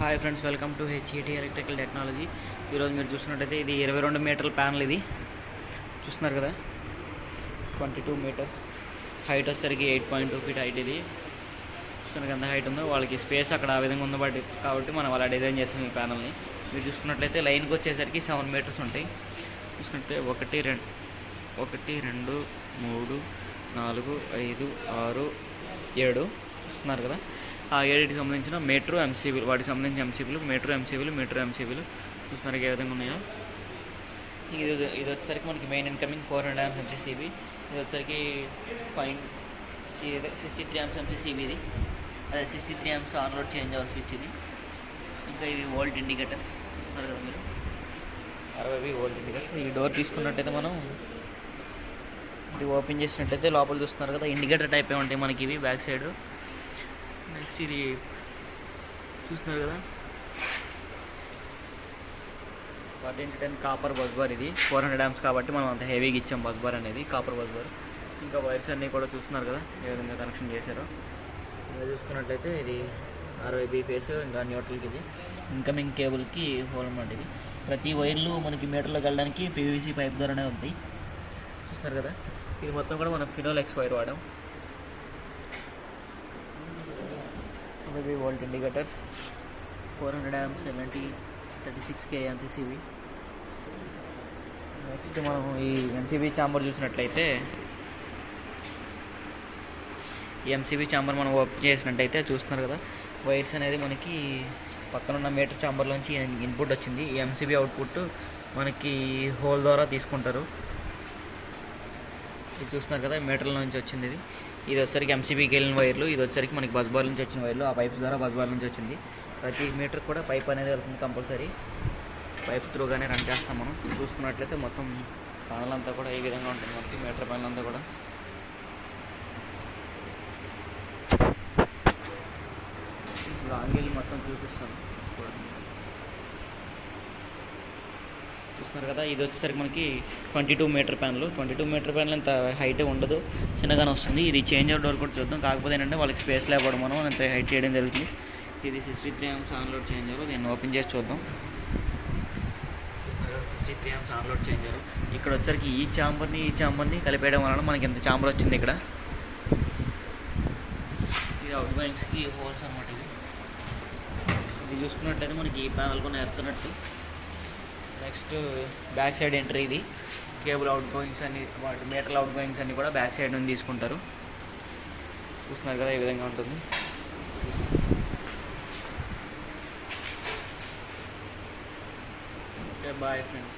Hi friends, welcome to H.E.T electrical technology. ఈరోజు మీరు చూసినట్టయితే ఇది 22 మీటర్ల ప్యానల్. ఇది చూస్తున్నారు కదా, 22 మీటర్స్ హైట్ వచ్చేసరికి 8.2 ఫీట్ హైట్. ఇది చూస్తున్నారు ఎంత హైట్ ఉందో, వాళ్ళకి స్పేస్ అక్కడ ఆ విధంగా ఉంది కాబట్టి మనం అలా డిజైన్ చేస్తాం ఈ ప్యానల్ని. మీరు చూసుకున్నట్లయితే లైన్కి వచ్చేసరికి 7 మీటర్స్ ఉంటాయి. చూసుకుంటే 1, 2, 3, 4, 5, 6, 7 చూస్తున్నారు కదా. ఆ 7కి సంబంధించిన మీటర్ ఎంసీబీలు, వాటికి సంబంధించిన ఎంసీబీలు, మీటర్ ఎంసీబీలు చూస్తున్నారు ఏ విధంగా ఉన్నాయో. ఇది వచ్చేసరికి మనకి మెయిన్ ఇన్కమింగ్ 400 amps MCB. ఇది వచ్చేసరికి 63 amps MCB. ఇది అదే 63 amps ఆన్ లోడ్ చేంజ్ అవ్వాలి స్విచ్. ఇది ఇంకా ఇవి వోల్ట్ ఇండికేటర్స్ చూస్తున్నారు కదా మీరు, 60 వోల్ట్ ఇండికేటర్స్. ఈ డోర్ తీసుకున్నట్టయితే మనం ఇది ఓపెన్ చేసినట్టయితే లోపల చూస్తున్నారు కదా, ఇండికేటర్ టైప్ ఏ ఉంటాయి మనకి ఇవి బ్యాక్ సైడ్. నెక్స్ట్ ఇది చూస్తున్నారు కదా, 10 కాపర్ బస్ బార్. ఇది 400 amps కాబట్టి మనం అంత హెవీగా ఇచ్చాం బస్ బార్ అనేది, కాపర్ బస్ బార్. ఇంకా వైర్స్ అన్నీ కూడా చూస్తున్నారు కదా ఏ విధంగా కనెక్షన్ చేశారో. ఇలా చూసుకున్నట్లయితే ఇది 60 ఫేస్, ఇంకా న్యూట్రల్కి ఇది ఇన్కమింగ్ కేబుల్కి హోల్ అన్నమాట. ఇది ప్రతి వైర్లు మనకి మీటర్లోకి వెళ్ళడానికి PVC పైప్ ద్వారానే ఉంటాయి. చూస్తున్నారు కదా, ఇది మొత్తం కూడా మనం ఫినోలెక్స్ వైర్ వాడాం. ఇవి volt indicators 400 amps 36K MCB. Next మనం ఈ MCB ఛాంబర్ చూసినట్లయితే, ఈ MCB ఛాంబర్ మనం ఓపెన్ చేసినట్టయితే చూస్తున్నారు కదా, వైర్స్ అనేది మనకి పక్కనున్న మీటర్ ఛాంబర్లోంచి ఇన్పుట్ వచ్చింది. ఈ MCB అవుట్పుట్ మనకి హోల్ ద్వారా తీసుకుంటారు. ఇది చూస్తున్నారు కదా, మీటర్ల నుంచి వచ్చింది. ఇది వచ్చరికి MCBకి వెళ్ళిన వైర్లు, ఇది వచ్చరికి మనకి బస్ బార్ నుంచి వచ్చిన వైర్లు, ఆ పైప్స్ ద్వారా బస్ బార్ నుంచి వచ్చింది. ప్రతి మీటర్ కూడా పైప్ అనేది వెళ్తుంది కంపల్సరీ. పైప్ త్రూగానే రన్ చేస్తాం మనం. చూసుకున్నట్లయితే మొత్తం ప్యానల్ అంతా కూడా ఈ విధంగా ఉంటుంది మనకి, మీటర్ ప్యానల్ అంతా కూడా. యాంగిల్ మొత్తం చూపిస్తాను చూడండి. చూస్తున్నారు కదా, ఇది వచ్చేసరికి మనకి 22 మీటర్ ప్యానల్. 22 మీటర్ ప్యానల్ ఇంత హైట్ ఉండదు, చిన్నగానే వస్తుంది. ఇది చేంజర్ డోర్ కూడా చూద్దాం. కాకపోతే ఏంటంటే వాళ్ళకి స్పేస్ లేకపోవడం మనం అంత హైట్ చేయడం జరుగుతుంది. ఇది 63 amps ఆన్లోడ్ చేంజర్. దీన్ని ఓపెన్ చేసి చూద్దాం. 63 amps ఆన్లోడ్ చేంజర్. ఇక్కడ వచ్చేసరికి ఈ ఛాంబర్ని కలిపేయడం వలన మనకి ఎంత ఛాంబర్ వచ్చింది ఇక్కడ. ఇది అవుట్ గోయింగ్స్కి హోల్స్ అనమాట. ఇది చూసుకున్నట్టయితే మనకి ఈ ప్యానల్ కూడా ఎత్తున్నట్టు. Next back side entry. ఇది కేబుల్ అవుట్ గోయింగ్స్ అన్ని, వాటి మీటర్ల అవుట్ గోయింగ్స్ అన్నీ కూడా బ్యాక్ సైడ్ నుంచి తీసుకుంటారు. చూస్తున్నారు కదా ఈ విధంగా ఉంటుంది. Okay, bye friends.